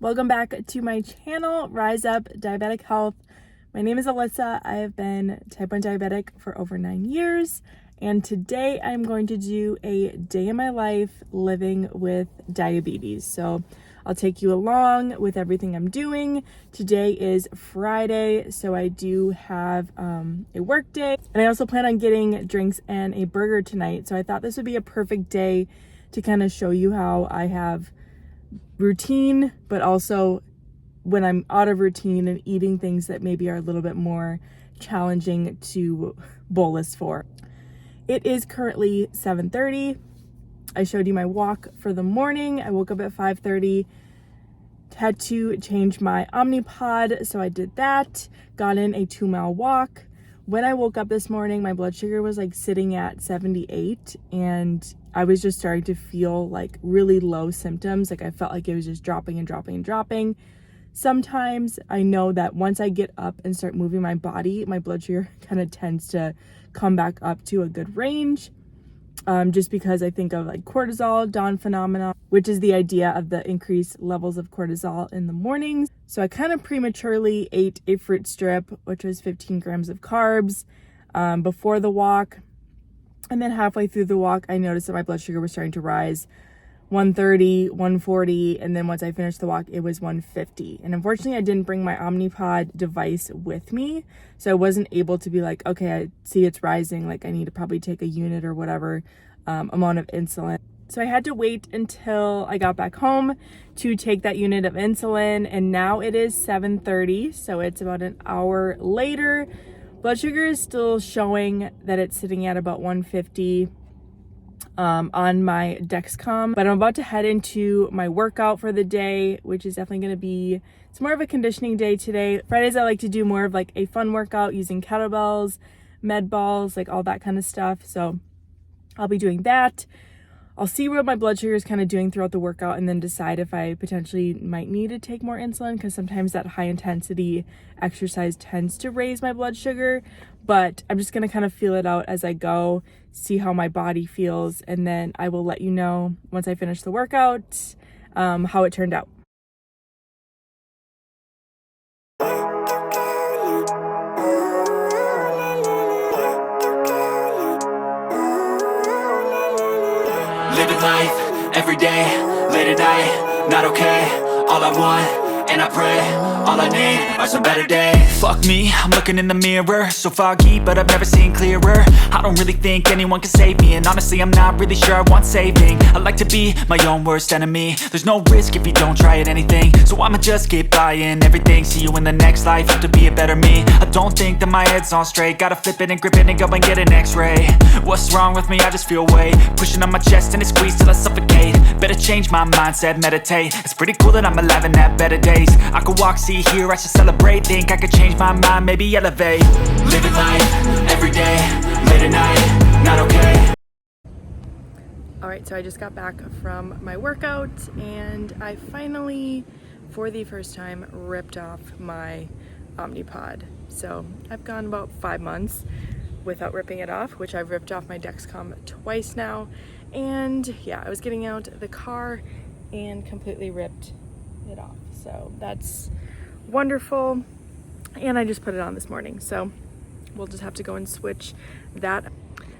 Welcome back to my channel, Rise Up Diabetic Health. My name is Alyssa. I have been type 1 diabetic for over 9 years, and today I'm going to do a day in my life living with diabetes. So I'll take you along with everything I'm doing. Today is Friday, so I do have a work day, and I also plan on getting drinks and a burger tonight. So I thought this would be a perfect day to kind of show you how I have routine, but also when I'm out of routine and eating things that maybe are a little bit more challenging to bolus for. It is currently 7:30. I showed you my walk for the morning. I woke up at 5:30, had to change my Omnipod, so I did that, got in a 2-mile walk. When I woke up this morning, my blood sugar was like sitting at 78, and I was just starting to feel like really low symptoms. Like I felt like it was just dropping and dropping and dropping. Sometimes I know that once I get up and start moving my body, my blood sugar kind of tends to come back up to a good range. Just because I think of like cortisol dawn phenomenon, which is the idea of the increased levels of cortisol in the mornings. So I kind of prematurely ate a fruit strip, which was 15 grams of carbs, before the walk. And then halfway through the walk, I noticed that my blood sugar was starting to rise, 130, 140, and then once I finished the walk, it was 150. And unfortunately, I didn't bring my Omnipod device with me, so I wasn't able to be like, okay, I see it's rising, like I need to probably take a unit or whatever amount of insulin. So I had to wait until I got back home to take that unit of insulin, and now it is 7:30, so it's about an hour later. Blood sugar is still showing that it's sitting at about 150 on my Dexcom, but I'm about to head into my workout for the day, which is definitely going to be, it's more of a conditioning day today. Fridays I like to do more of like a fun workout using kettlebells, med balls, like all that kind of stuff. So I'll be doing that. I'll see what my blood sugar is kind of doing throughout the workout and then decide if I potentially might need to take more insulin, because sometimes that high intensity exercise tends to raise my blood sugar. But I'm just going to kind of feel it out as I go, see how my body feels, and then I will let you know once I finish the workout how it turned out. Living life, every day, late at night, not okay. All I want, and I pray, all I need are some better days. Fuck me, I'm looking in the mirror, so foggy, but I've never seen clearer. I don't really think anyone can save me, and honestly I'm not really sure I want saving. I like to be my own worst enemy. There's no risk if you don't try at anything, so I'ma just keep buying everything. See you in the next life, have to be a better me. I don't think that my head's on straight, gotta flip it and grip it and go and get an x-ray. What's wrong with me? I just feel weight pushing on my chest and it squeezes till I suffocate. Better change my mindset, meditate. It's pretty cool that I'm alive and have better days. I could walk, see, hear, I should celebrate. Think I could change my mind, maybe elevate. Living life, every day, late at night, not okay. Alright, so I just got back from my workout and I finally, for the first time, ripped off my Omnipod. So I've gone about 5 months without ripping it off, which I've ripped off my Dexcom twice now. And yeah, I was getting out the car and completely ripped it off. So that's wonderful. And I just put it on this morning. So we'll just have to go and switch that.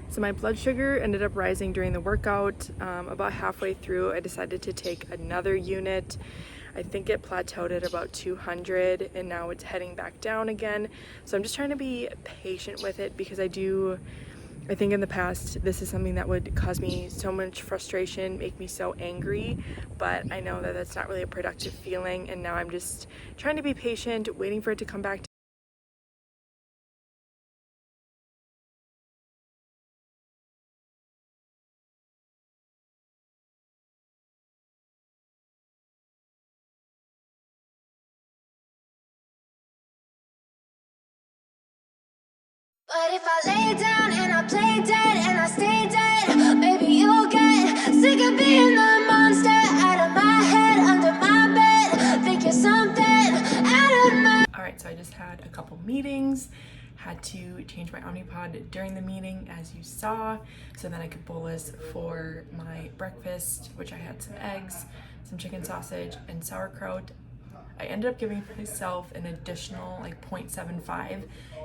So my blood sugar ended up rising during the workout. About halfway through, I decided to take another unit. I think it plateaued at about 200 and now it's heading back down again. So I'm just trying to be patient with it, because I think in the past this is something that would cause me so much frustration, make me so angry, but I know that that's not really a productive feeling, and now I'm just trying to be patient, waiting for it to come back. But if I lay down and I play dead and I stay dead, maybe you'll get sick of being the monster out of my head, under my bed. Think you're something out of my... Alright, so I just had a couple meetings, had to change my Omnipod during the meeting, as you saw, so then I could bolus for my breakfast, which I had some eggs, some chicken sausage, and sauerkraut. I ended up giving myself an additional like 0.75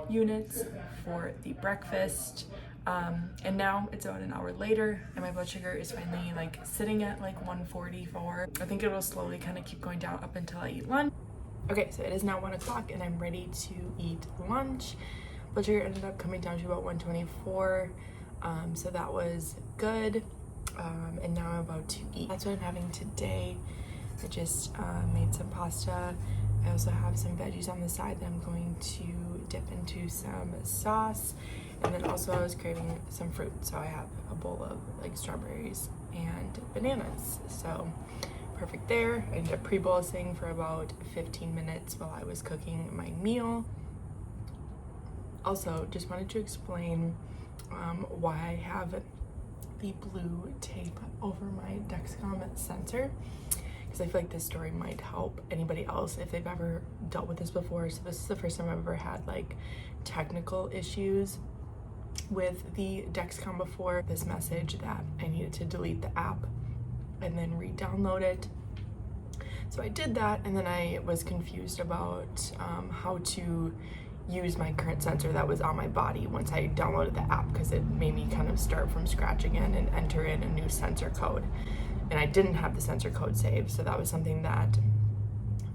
units for the breakfast. And now it's about an hour later and my blood sugar is finally like sitting at like 144. I think it will slowly kind of keep going down up until I eat lunch. Okay, so it is now 1 o'clock and I'm ready to eat lunch. Blood sugar ended up coming down to about 124, so that was good. And now I'm about to eat. That's what I'm having today. I just made some pasta. I also have some veggies on the side that I'm going to dip into some sauce. And then also I was craving some fruit, so I have a bowl of like strawberries and bananas. So perfect there. I ended up pre-bolusing for about 15 minutes while I was cooking my meal. Also, just wanted to explain why I have the blue tape over my Dexcom sensor, because I feel like this story might help anybody else if they've ever dealt with this before. So this is the first time I've ever had like technical issues with the Dexcom before. This message that I needed to delete the app and then re-download it. So I did that, and then I was confused about how to use my current sensor that was on my body once I downloaded the app, because it made me kind of start from scratch again and enter in a new sensor code. And I didn't have the sensor code saved, so that was something that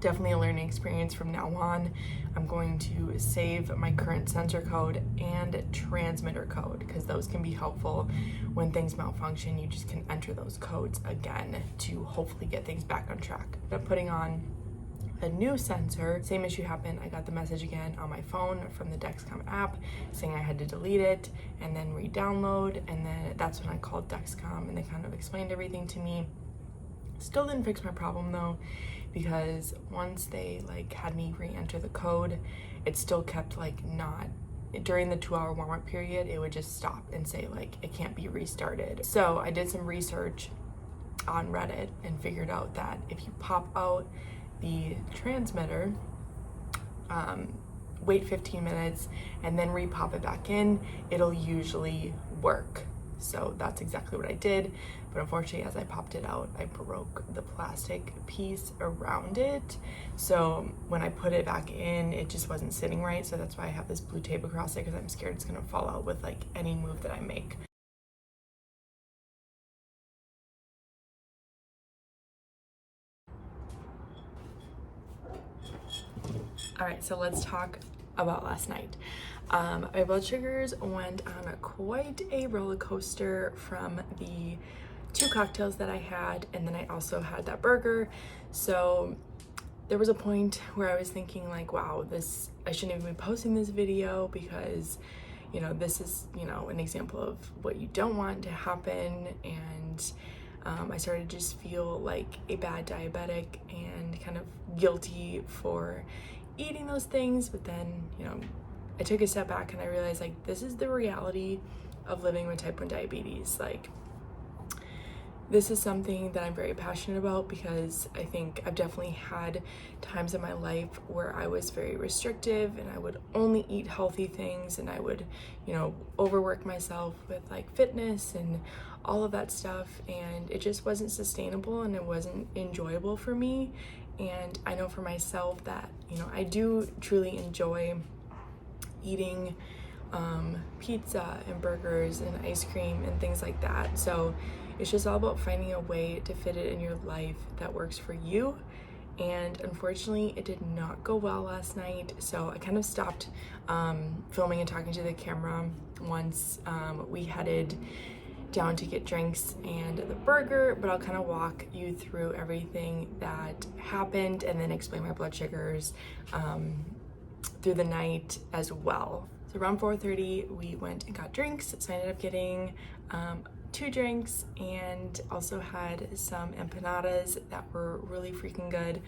definitely a learning experience from now on. I'm going to save my current sensor code and transmitter code, because those can be helpful when things malfunction. You just can enter those codes again to hopefully get things back on track. I'm putting on a new sensor. Same issue happened. I got the message again on my phone from the Dexcom app saying I had to delete it and then re-download, and then that's when I called Dexcom and they kind of explained everything to me. Still didn't fix my problem though, because once they like had me re-enter the code, it still kept like not, during the 2-hour warm-up period, it would just stop and say like it can't be restarted. So I did some research on Reddit and figured out that if you pop out the transmitter, wait 15 minutes and then re-pop it back in, it'll usually work. So that's exactly what I did, but unfortunately as I popped it out, I broke the plastic piece around it. So when I put it back in, it just wasn't sitting right. So that's why I have this blue tape across it, because I'm scared it's gonna fall out with like any move that I make. All right, so let's talk about last night. My blood sugars went on quite a roller coaster from the 2 cocktails that I had, and then I also had that burger. So there was a point where I was thinking like, wow, I shouldn't even be posting this video, because you know, this is, you know, an example of what you don't want to happen. And I started to just feel like a bad diabetic and kind of guilty for eating those things. But then, you know, I took a step back and I realized like this is the reality of living with type 1 diabetes. Like, this is something that I'm very passionate about, because I think I've definitely had times in my life where I was very restrictive and I would only eat healthy things, and I would, you know, overwork myself with like fitness and all of that stuff, and it just wasn't sustainable and it wasn't enjoyable for me. And I know for myself that, you know, I do truly enjoy eating pizza and burgers and ice cream and things like that. So it's just all about finding a way to fit it in your life that works for you. And unfortunately, it did not go well last night. So I kind of stopped filming and talking to the camera once we headed down to get drinks and the burger, but I'll kind of walk you through everything that happened and then explain my blood sugars through the night as well. So around 4:30, we went and got drinks. So I ended up getting 2 drinks and also had some empanadas that were really freaking good.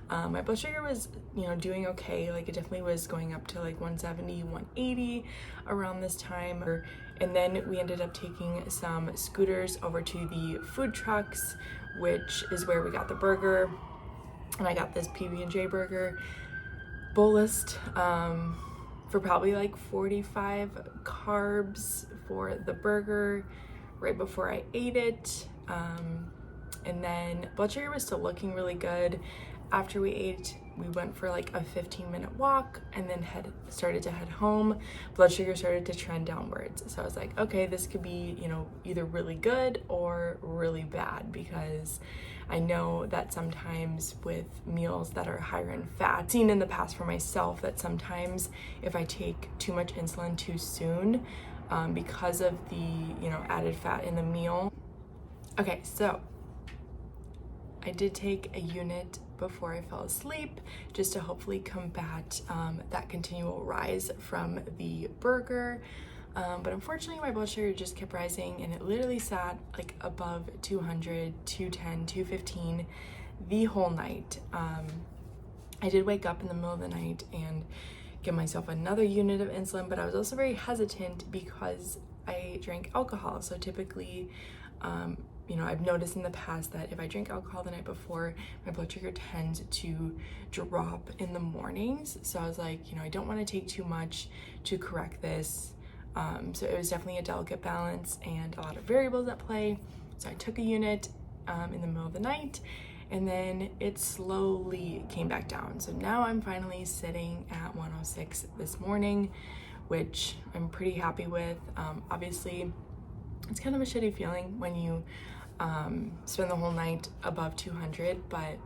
My blood sugar was, you know, doing okay. Like, it definitely was going up to like 170, 180 around this time. And then we ended up taking some scooters over to the food trucks, which is where we got the burger. And I got this PB&J burger, bolused for probably like 45 carbs for the burger right before I ate it. And then blood sugar was still looking really good after we ate we went for like a 15-minute walk and then started to head home. Blood sugar started to trend downwards. So I was like, okay, this could be, you know, either really good or really bad, because I know that sometimes with meals that are higher in fat, I've seen in the past for myself that sometimes if I take too much insulin too soon, because of the, you know, added fat in the meal. Okay, so I did take a unit before I fell asleep just to hopefully combat that continual rise from the burger. But unfortunately my blood sugar just kept rising, and it literally sat like above 200, 210, 215 the whole night. I did wake up in the middle of the night and give myself another unit of insulin, but I was also very hesitant because I drank alcohol. So typically, you know, I've noticed in the past that if I drink alcohol the night before, my blood sugar tends to drop in the mornings. So I was like, you know, I don't want to take too much to correct this. So it was definitely a delicate balance and a lot of variables at play. So I took a unit in the middle of the night, and then it slowly came back down. So now I'm finally sitting at 106 this morning, which I'm pretty happy with. Obviously, it's kind of a shitty feeling when you spend the whole night above 200, but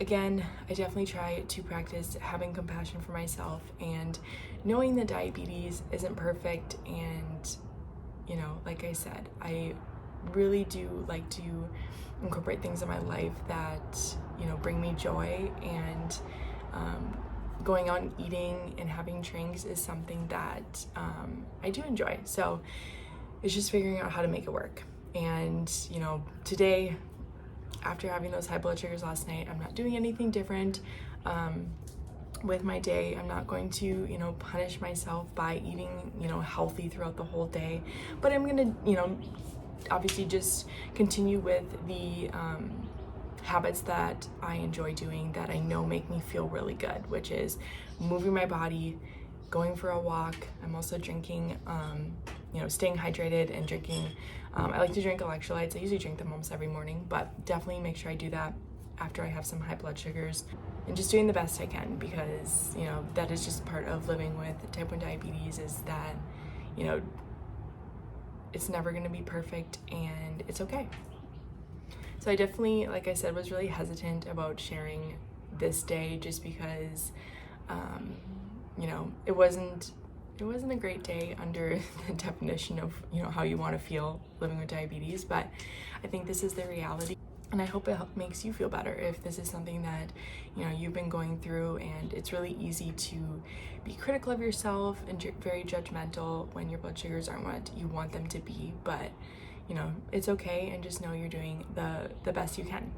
again, I definitely try to practice having compassion for myself and knowing that diabetes isn't perfect. And, you know, like I said, I really do like to incorporate things in my life that, you know, bring me joy, and going out and eating and having drinks is something that I do enjoy. So it's just figuring out how to make it work. And, you know, today, after having those high blood sugars last night, I'm not doing anything different with my day. I'm not going to, you know, punish myself by eating, you know, healthy throughout the whole day, but I'm gonna, you know, obviously just continue with the habits that I enjoy doing, that I know make me feel really good, which is moving my body, going for a walk. I'm also drinking, you know, staying hydrated and drinking. I like to drink electrolytes. I usually drink them almost every morning, but definitely make sure I do that after I have some high blood sugars, and just doing the best I can, because, you know, that is just part of living with type 1 diabetes, is that, you know, it's never going to be perfect, and it's okay. So I definitely, like I said, was really hesitant about sharing this day just because, you know, it wasn't a great day under the definition of, you know, how you want to feel living with diabetes, but I think this is the reality, and I hope it makes you feel better if this is something that, you know, you've been going through. And it's really easy to be critical of yourself and very judgmental when your blood sugars aren't what you want them to be, but, you know, it's okay, and just know you're doing the best you can.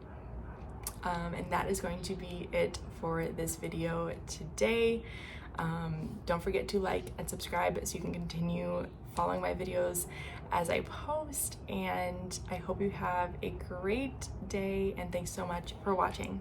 And that is going to be it for this video today. Don't forget to like and subscribe so you can continue following my videos as I post, and I hope you have a great day, and thanks so much for watching.